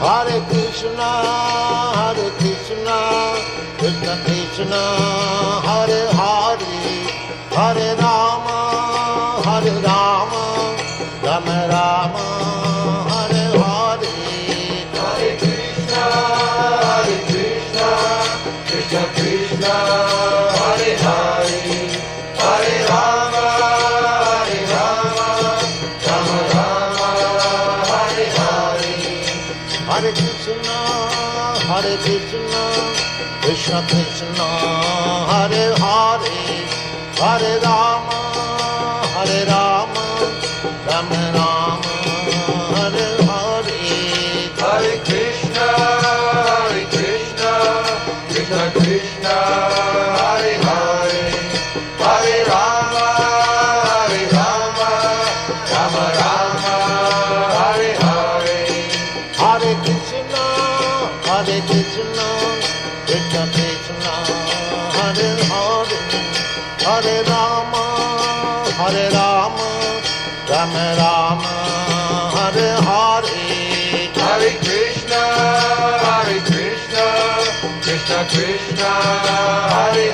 Hare Krishna, Krishna Krishna, Hare Hare, Hare Rama, Rama Rama, Hare Hare. Hare Krishna, Krishna Krishna, Hare Hare, Hare Rama, Rama Rama, Hare Hare. Hare Krishna, Krishna Krishna, Hare Hare, Hare Rama, Rama Rama, Hare Hare. Hare Krishna, Krishna Krishna, Hare Hare, Hare Rama, Rama Rama, Hare Hare. Hare Krishna, Krishna Krishna, Hare Hare, Hare Rama, Rama Rama, Hare Hare. Hare Krishna, Krishna Krishna, Hare